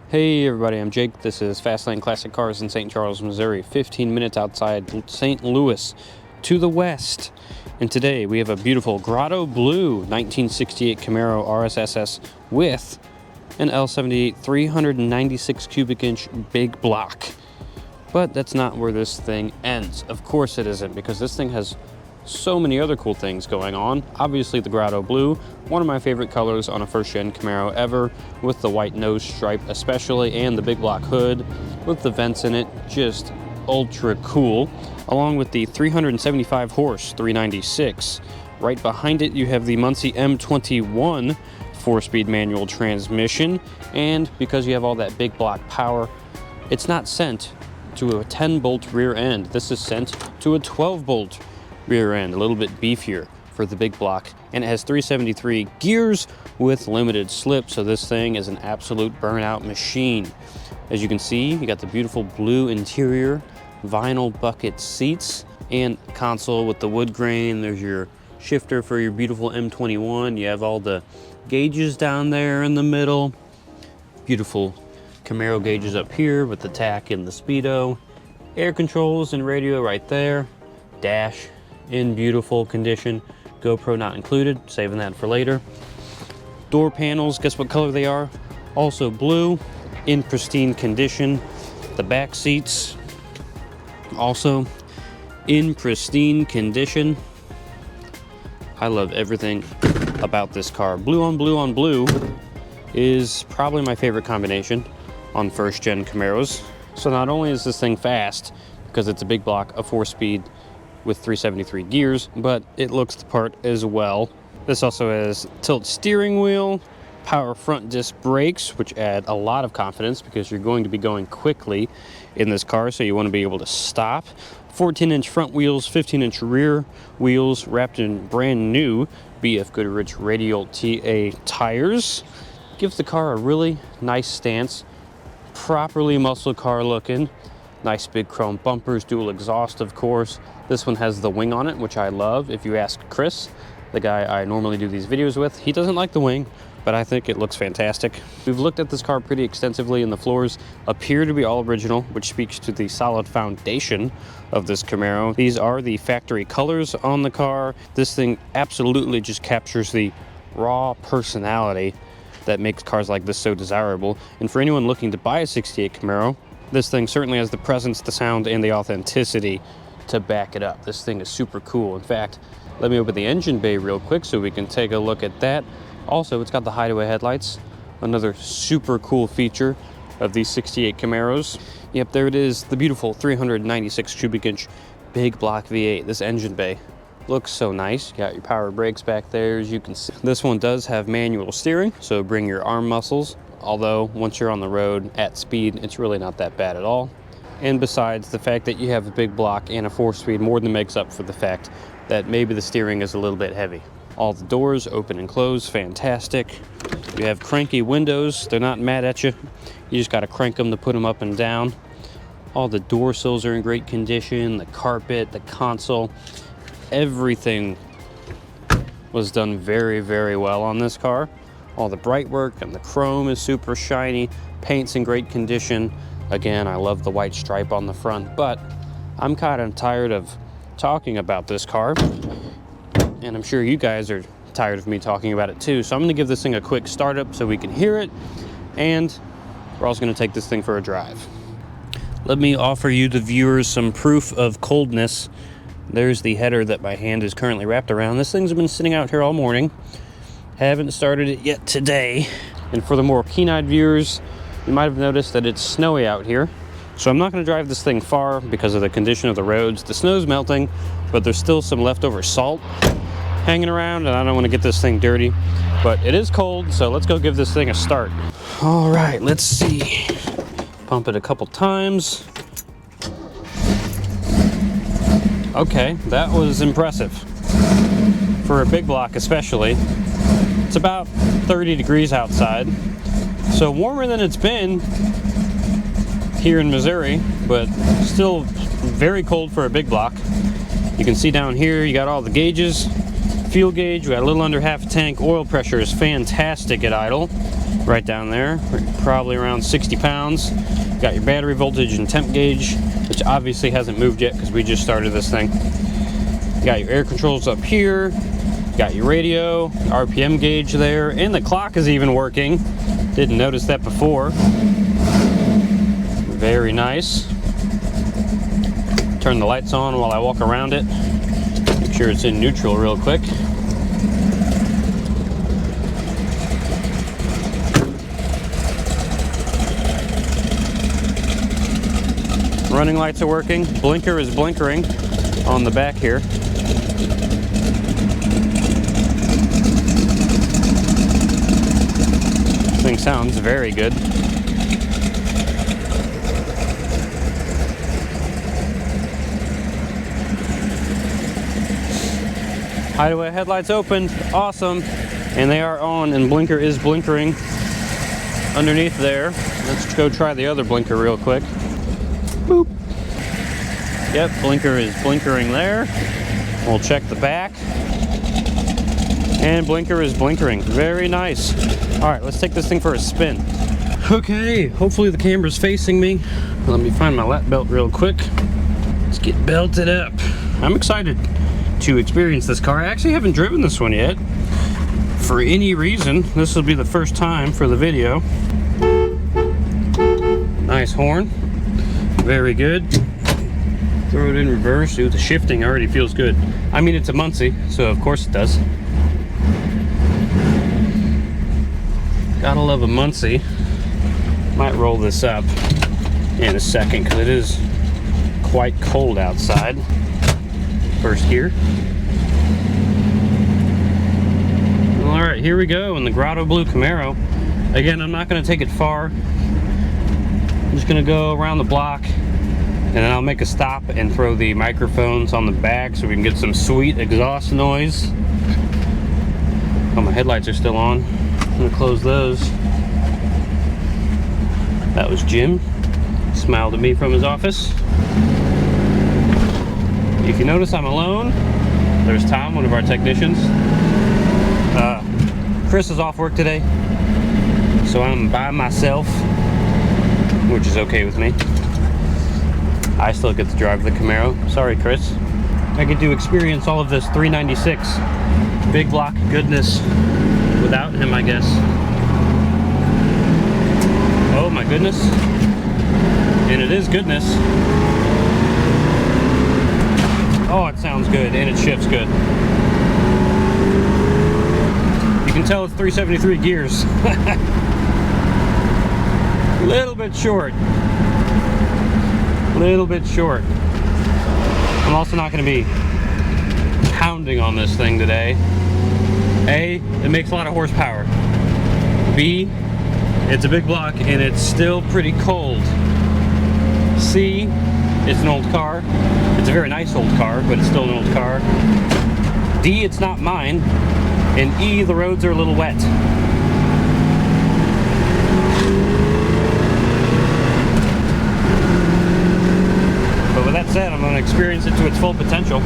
Hey everybody, I'm Jake. This is Fastlane Classic Cars in St. Charles, Missouri, 15 minutes outside St. Louis to the west. And today we have a beautiful grotto blue 1968 Camaro SS with an L78 396 cubic inch big block. But that's not where this thing ends. Of course it isn't, because this thing has so many other cool things going on. Obviously the grotto blue, one of my favorite colors on a first gen Camaro ever, with the white nose stripe especially, and the big block hood with the vents in it, just ultra cool, along with the 375 horse 396. Right behind it you have the Muncie M21 4-speed manual transmission, and because you have all that big block power, it's not sent to a 10-bolt rear end. This is sent to a 12-bolt rear end, a little bit beefier for the big block, and it has 373 gears with limited slip, so this thing is an absolute burnout machine. As you can see, you got the beautiful blue interior, vinyl bucket seats, and console with the wood grain. There's your shifter for your beautiful M21. You have all the gauges down there in the middle, beautiful Camaro gauges up here with the tack and the speedo, air controls and radio right there, dash in beautiful condition, GoPro not included, saving that for later. Door panels, guess what color they are? Also blue, in pristine condition. The back seats, also in pristine condition. I love everything about this car. Blue on blue on blue is probably my favorite combination on first gen Camaros. So not only is this thing fast, because it's a big block, a 4-speed with 373 gears, but it looks the part as well. This also has tilt steering wheel, power front disc brakes, which add a lot of confidence because you're going to be going quickly in this car, so you want to be able to stop. 14-inch front wheels, 15-inch rear wheels, wrapped in brand new BF Goodrich radial TA tires. Gives the car a really nice stance, properly muscle car looking. Nice big chrome bumpers, dual exhaust of course. This one has the wing on it, which I love. If you ask Chris, the guy I normally do these videos with, he doesn't like the wing, but I think it looks fantastic. We've looked at this car pretty extensively, and the floors appear to be all original, which speaks to the solid foundation of this Camaro. These are the factory colors on the car. This thing absolutely just captures the raw personality that makes cars like this so desirable. And for anyone looking to buy a 68 Camaro, this thing certainly has the presence, the sound, and the authenticity to back it up. This thing is super cool. In fact, let me open the engine bay real quick so we can take a look at that. Also, it's got the hideaway headlights, another super cool feature of these 68 Camaros. Yep, there it is, the beautiful 396 cubic inch big block V8. This engine bay looks so nice. You got your power brakes back there, as you can see. This one does have manual steering, so bring your arm muscles. Although once you're on the road at speed, it's really not that bad at all. And besides, the fact that you have a big block and a 4-speed more than makes up for the fact that maybe the steering is a little bit heavy. All the doors open and close, fantastic. You have cranky windows, they're not mad at you. You just gotta crank them to put them up and down. All the door sills are in great condition, the carpet, the console, everything was done very, very well on this car. All the bright work and the chrome is super shiny, paint's in great condition. Again, I love the white stripe on the front, but I'm kind of tired of talking about this car, and I'm sure you guys are tired of me talking about it too. So I'm gonna give this thing a quick startup so we can hear it, and we're also gonna take this thing for a drive. Let me offer you, the viewers, some proof of coldness. There's the header that my hand is currently wrapped around. This thing's been sitting out here all morning. Haven't started it yet today. And for the more keen-eyed viewers, you might have noticed that it's snowy out here. So I'm not gonna drive this thing far because of the condition of the roads. The snow's melting, but there's still some leftover salt hanging around, and I don't wanna get this thing dirty. But it is cold, so let's go give this thing a start. All right, let's see. Pump it a couple times. Okay, that was impressive. For a big block especially. It's about 30 degrees outside, so warmer than it's been here in Missouri, but still very cold for a big block. You can see down here, you got all the gauges. Fuel gauge, we got a little under half a tank. Oil pressure is fantastic at idle. right down there, probably around 60 pounds. Got your battery voltage and temp gauge, which obviously hasn't moved yet because we just started this thing. Got your air controls up here, got your radio, RPM gauge there, and the clock is even working. Didn't notice that before. Very nice. Turn the lights on while I walk around it. Make sure it's in neutral real quick. Running lights are working. Blinker is blinkering on the back here. This thing sounds very good. Hideaway headlights open, awesome, and they are on, and blinker is blinkering underneath there. Let's go try the other blinker real quick. Boop. Yep, blinker is blinkering there. We'll check the back. And blinker is blinkering. Very nice. All right, let's take this thing for a spin. Okay, hopefully the camera's facing me. Let me find my lap belt real quick. Let's get belted up. I'm excited to experience this car. I actually haven't driven this one yet. For any reason, this will be the first time for the video. Nice horn. Very good. Throw it in reverse. Ooh, the shifting already feels good. I mean, it's a Muncie, so of course it does. Gotta love a Muncie. Might roll this up in a second because it is quite cold outside. First gear. All right, here we go in the Grotto Blue Camaro. Again, I'm not going to take it far. I'm just going to go around the block, and then I'll make a stop and throw the microphones on the back so we can get some sweet exhaust noise. Oh, my headlights are still on. I'm going to close those. That was Jim. Smiled at me from his office. If you notice, I'm alone. There's Tom, one of our technicians. Chris is off work today, so I'm by myself, which is okay with me. I still get to drive the Camaro. Sorry, Chris. I get to experience all of this 396 big block goodness without him, I guess. Oh my goodness. And it is goodness. Oh, it sounds good, and it shifts good. You can tell it's 373 gears. Little bit short. Little bit short. I'm also not going to be pounding on this thing today. A, it makes a lot of horsepower. B, it's a big block and it's still pretty cold. C, it's an old car. It's a very nice old car, but it's still an old car. D, it's not mine. And E, the roads are a little wet. But with that said, I'm going to experience it to its full potential.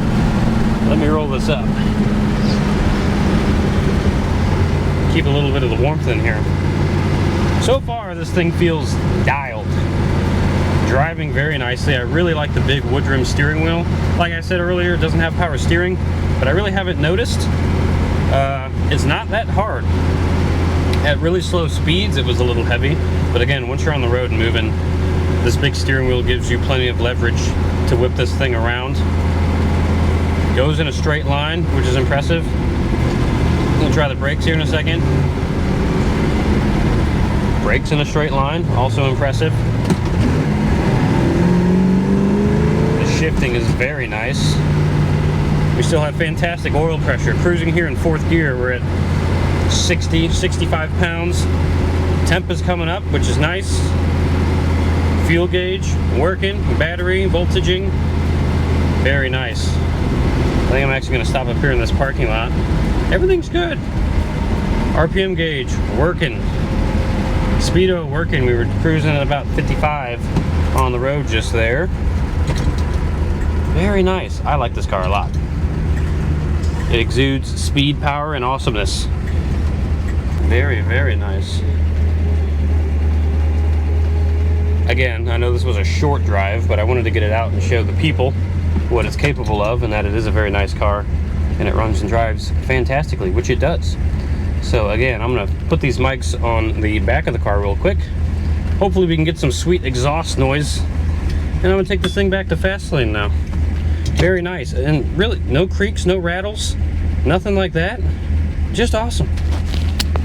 Let me roll this up. Keep a little bit of the warmth in here. So far, this thing feels dialed. Driving very nicely. I really like the big woodrum steering wheel. Like I said earlier, it doesn't have power steering, but I really haven't noticed. It's not that hard. At really slow speeds, it was a little heavy, but again, once you're on the road and moving, this big steering wheel gives you plenty of leverage to whip this thing around. Goes in a straight line, which is impressive. We'll try the brakes here in a second. Brakes in a straight line, also impressive. The shifting is very nice. We still have fantastic oil pressure. Cruising here in 4th gear, we're at 60, 65 pounds. Temp is coming up, which is nice. Fuel gauge working, battery, voltaging, very nice. I think I'm actually going to stop up here in this parking lot. Everything's good. RPM gauge working. Speedo working. We were cruising at about 55 on the road just there. Very nice. I like this car a lot. It exudes speed, power, and awesomeness. Very, very nice. Again, I know this was a short drive, but I wanted to get it out and show the people what it's capable of, and that it is a very nice car, and it runs and drives fantastically, which it does. So again, I'm gonna put these mics on the back of the car real quick. Hopefully we can get some sweet exhaust noise, and I'm gonna take this thing back to fast lane now. Very nice, and really no creaks, no rattles, nothing like that. Just awesome.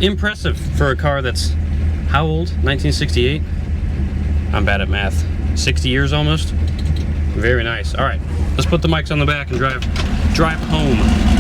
Impressive for a car that's how old? 1968? I'm bad at math. 60 years almost? Very nice. All right, let's put the mics on the back and drive home.